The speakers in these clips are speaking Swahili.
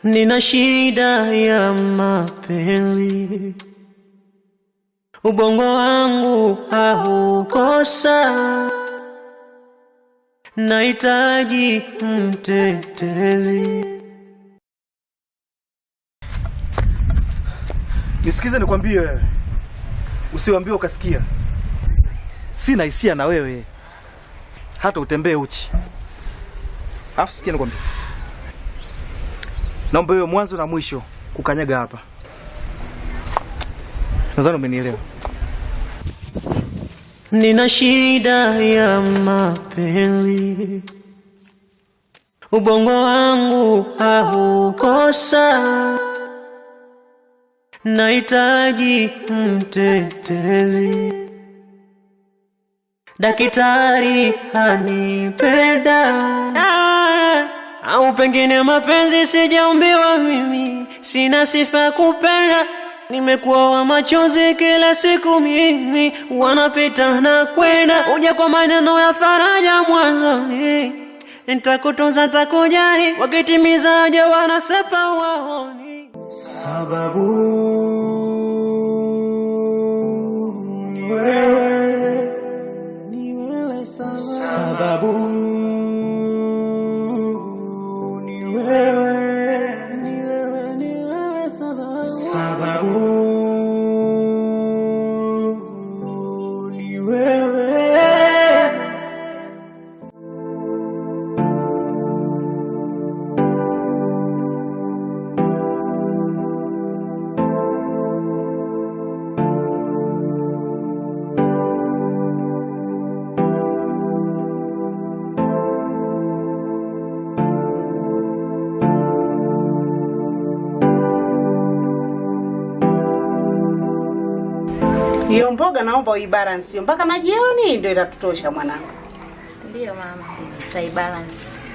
Nina shida ya mapenzi, ubongo wangu haukosa, nahitaji mtetezi. Nisikize nikwambie wewe. Usiwaambie ukasikia. Sina hisia na wewe. Hata utembee uchi. Alafu sikia nikwambie. Naomba wewe mwanzo na mwisho kukanyaga hapa. Nadhani umenielewa. Nina shida ya mapenzi, ubongo wangu haukosa, nahitaji mtetezi. Daktari anipenda, au pengine mapenzi sijaumbiwa mimi, sina sifa kupenda. Nimekuwa wa machozi kila siku mimi, wanapita na kwenda. Uje kwa maneno ya faraja mwanzoni, nitakutunza nitakujali, wakitimiza aje wanasepa waoni. Sababu ni wewe, sababu ni wewe, sababu ni wewe. Hiyo mboga naomba uibalance mpaka na jioni ndio itatutosha mwanangu. Ndio mama, utaibalance.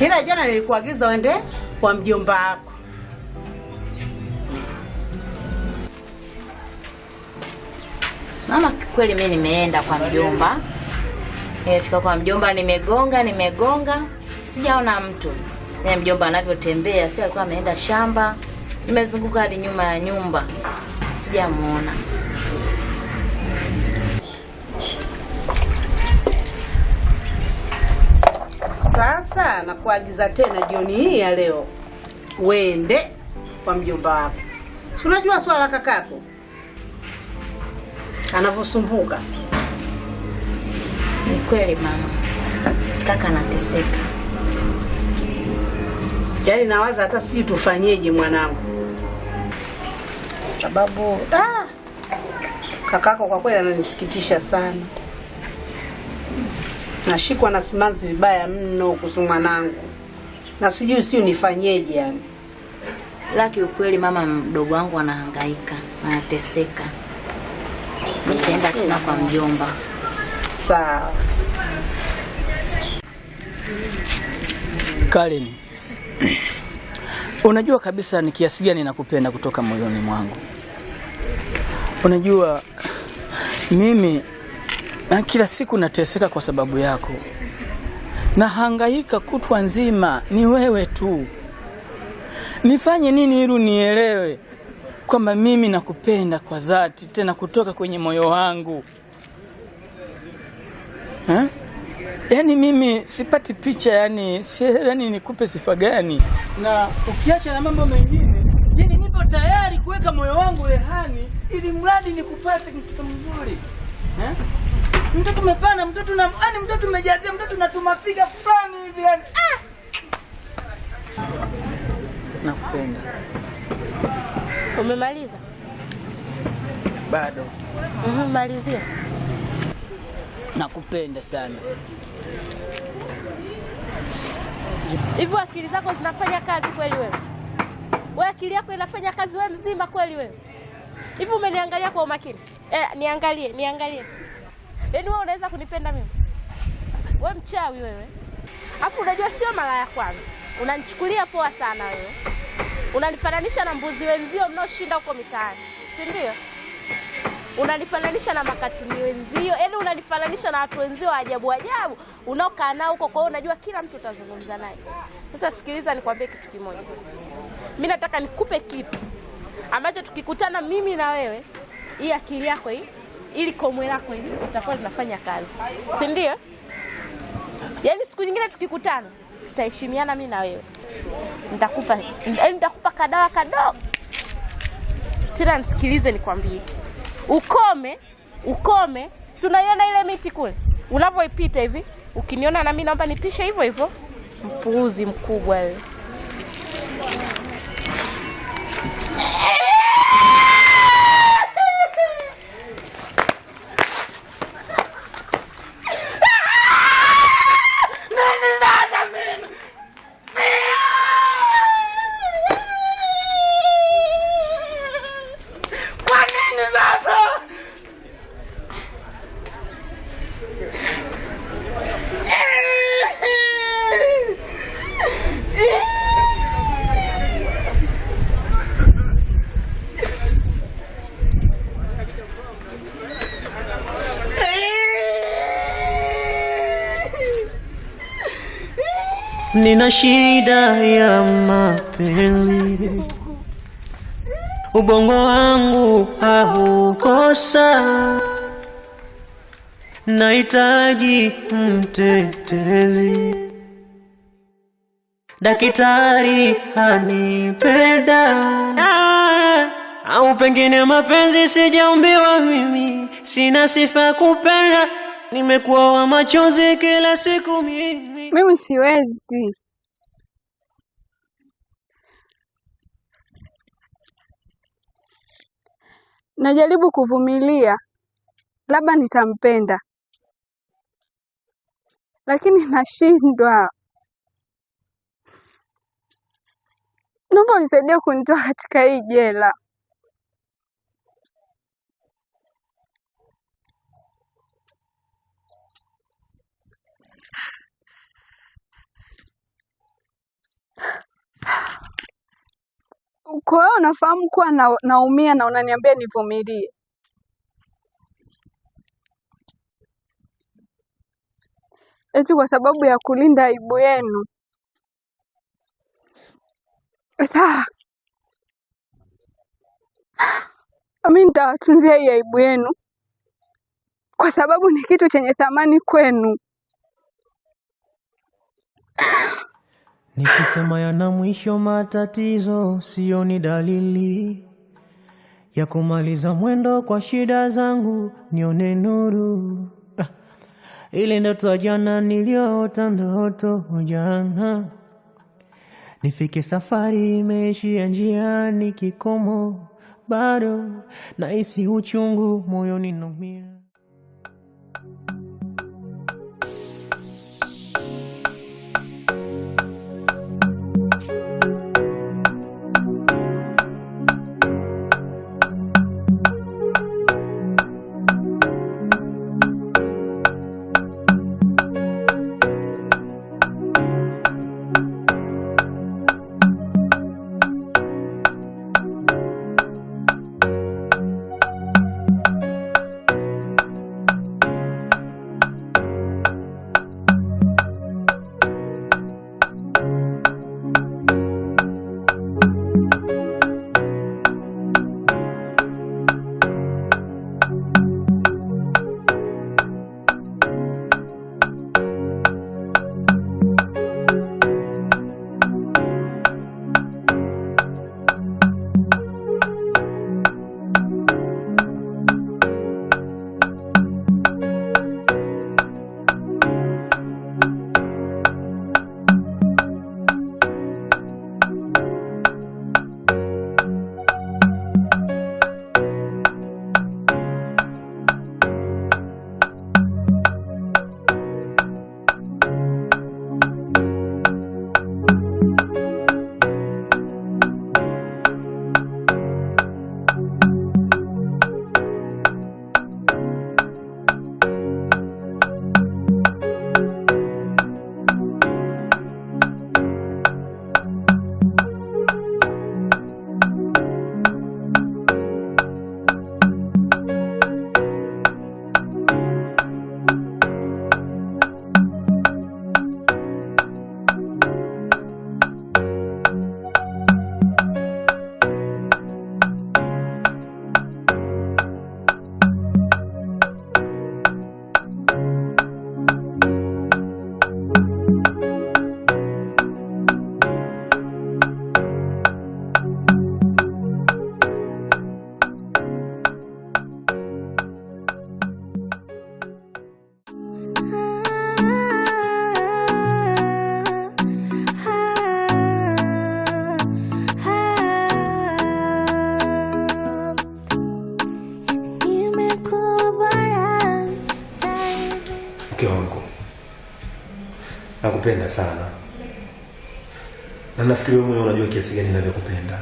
Ila jana nilikuagiza uende kwa mjomba wako. Mama, kweli mimi nimeenda kwa mjomba. Nimefika kwa mjomba, nimegonga. Sijaona mtu. Na mjomba anavyotembea, si alikuwa ameenda shamba. Nimezunguka hadi nyuma ya nyumba. Sijamuona. Sasa nakuagiza tena jioni hii ya leo uende kwa mjomba wako. Si unajua swala la kakako anavyosumbuka. Ni kweli mama, kaka anateseka. Yaani nawaza hata sisi tufanyeje mwanangu, sababu kakako kwa kweli ananisikitisha sana. Nashikwa na simanzi vibaya mno kuhusu mwanangu, na sijui si unifanyeje yani. Laki ukweli mama, mdogo wangu anahangaika, anateseka. Nitaenda tena kwa mjomba. Sawa. Karen, unajua kabisa ni kiasi gani nakupenda kutoka moyoni mwangu. Unajua mimi na kila siku nateseka kwa sababu yako. Nahangaika kutwa nzima, ni wewe tu. Nifanye nini ili unielewe kwamba mimi nakupenda kwa dhati, tena kutoka kwenye moyo wangu? Yaani mimi sipati picha, yani nikupe sifa gani? Na ukiacha na mambo mengine, yani nipo tayari kuweka moyo wangu rehani ili mradi nikupate mtoto mzuri. Mtoto umepana, mtoto umejazia, mtoto natumafiga fulani hivi yani. Nakupenda. Umemaliza? Bado. Malizia. Nakupenda sana. Hivi akili zako zinafanya kazi kweli wewe? Wewe akili yako inafanya kazi wewe mzima kweli wewe? Hivi umeniangalia kwa umakini? Niangalie. Yaani wewe unaweza kunipenda mimi? Wewe mchawi wewe. Hapo unajua sio mara ya kwanza. Unanichukulia poa sana wewe. Unanifananisha na mbuzi wenzio mnaoshinda huko mitaani. Si ndio? unanifananisha na makatuni wenzio, yaani unanifananisha na watu wenzio ajabu ajabu unaokaa nao huko. Kwa hiyo unajua kila mtu utazungumza naye. Sasa sikiliza nikwambie kitu kimoja. Mimi nataka nikupe kitu ambacho tukikutana mimi na wewe, hii akili yako hii, ili komwe lako hili tutakuwa tunafanya kazi. Si ndio? Yaani siku nyingine tukikutana tutaheshimiana mimi na wewe. Nitakupa kadawa kadogo. Tena nisikilize nikwambie. Ukome. Si unaiona ile miti kule? Unapoipita hivi, ukiniona na mimi naomba nipishe hivyo hivyo. Mpuuzi mkubwa wewe. Nina shida ya mapenzi, ubongo wangu haukosa, nahitaji mtetezi, daktari anipenda, au pengine mapenzi sijaumbiwa mimi, sina sifa kupenda, nimekuwa wa machozi kila siku mimi. Mimi siwezi. Najaribu kuvumilia, labda nitampenda, lakini nashindwa. Naomba unisaidie kunitoa katika hii jela. Kwa hiyo unafahamu kuwa naumia na unaniambia nivumilie. Eti kwa sababu ya kulinda aibu yenu. Sawa. Mimi nitawatunzia hii aibu yenu, kwa sababu ni kitu chenye thamani kwenu. Nikisema yana mwisho matatizo, sioni dalili ya kumaliza mwendo kwa shida zangu, nione nuru. Ile ndoto ya jana niliyoota ndoto jana, nifike safari imeishia njiani kikomo, bado nahisi uchungu moyoni naumia. nakupenda sana. Na nafikiri wewe unajua kiasi gani ninavyokupenda.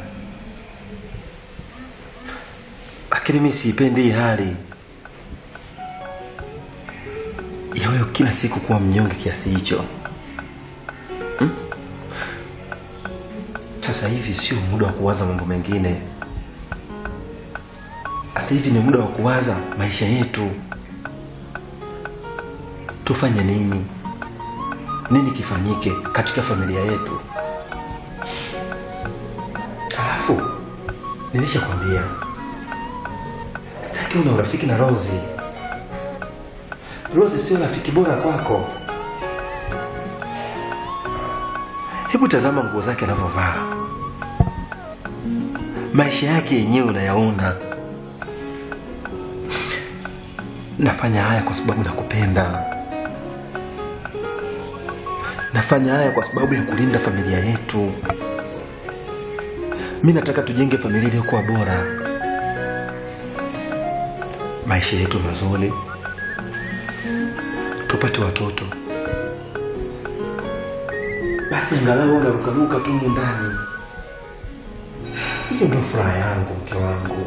Lakini mimi siipendi hii hali ya wewe kila siku kuwa mnyonge kiasi hicho. Sasa hivi sio muda wa kuwaza mambo mengine. Sasa hivi ni muda wa kuwaza maisha yetu. Tufanye nini? Nini kifanyike katika familia yetu? Alafu nilishakwambia sitaki una urafiki na Rozi. Rozi sio rafiki bora kwako. Hebu tazama nguo zake anavyovaa. Maisha yake yenyewe unayaona. Nafanya haya kwa sababu nakupenda. Nafanya haya kwa sababu ya kulinda familia yetu. Mimi nataka tujenge familia iliyokuwa bora. Maisha yetu mazuri. Tupate watoto. Basi angalau unarukaruka tu ndani. Hiyo ndio furaha yangu, mke wangu.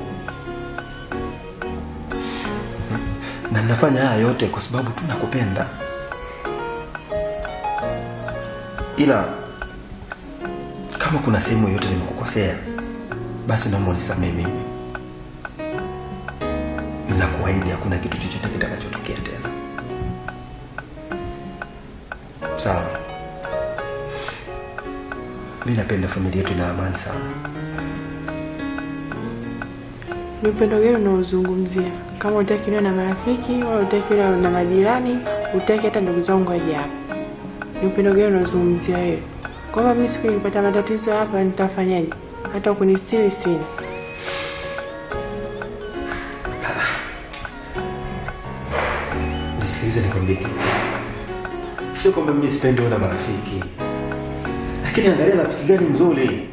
Na nafanya haya yote kwa sababu tunakupenda. Ila kama kuna sehemu yote nimekukosea, basi naomba unisamehe mimi. Ninakuahidi hakuna kitu chochote kitakachotokea tena. Sawa? Mimi napenda familia yetu na amani sana. Ni upendo gani unaozungumzia? Kama utaki niwe na marafiki, wala utaki niwe na majirani, utaki hata ndugu zangu waje hapa. Ni upendo gani unaozungumzia wewe? Kwamba mimi siku nikipata matatizo hapa nitafanyaje? Hata kunistiri sina. Nisikilize nikwambie kitu. Sio kwamba mimi sipendi kuwa na marafiki. Lakini angalia rafiki gani mzuri.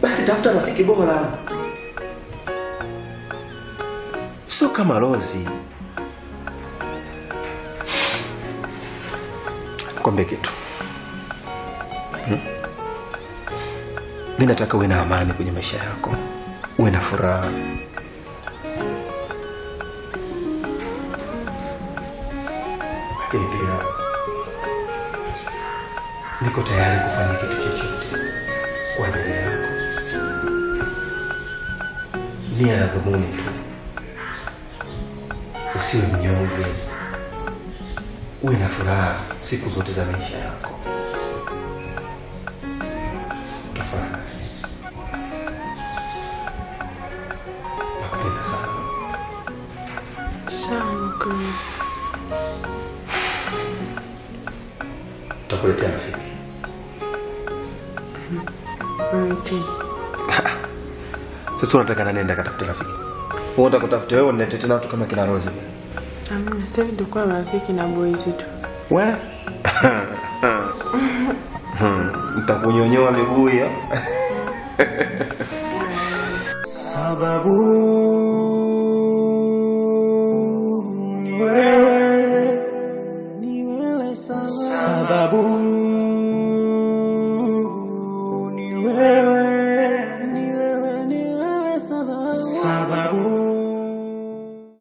Basi tafuta rafiki bora. Sio kama Rozi. Nikwambie kitu. Mimi nataka uwe na amani kwenye maisha yako. Uwe na furaha. Lakini pia niko tayari kufanya kitu chochote kwa ajili yako. Nia na dhumuni tu. Usiwe mnyonge. Uwe na furaha siku zote za maisha yako. Tafadhali. Nakupenda sana. Sawa. Takuletea rafiki. Sasa unataka nani aende akatafuta rafiki? Wewe unataka kutafuta wewe unaleta tena watu kama kina Rose vile. Amna, sasa ndio kwa rafiki na boys tu. Wewe? Nitakunyonyoa miguu hiyo. Sababu ni wewe sana. Sababu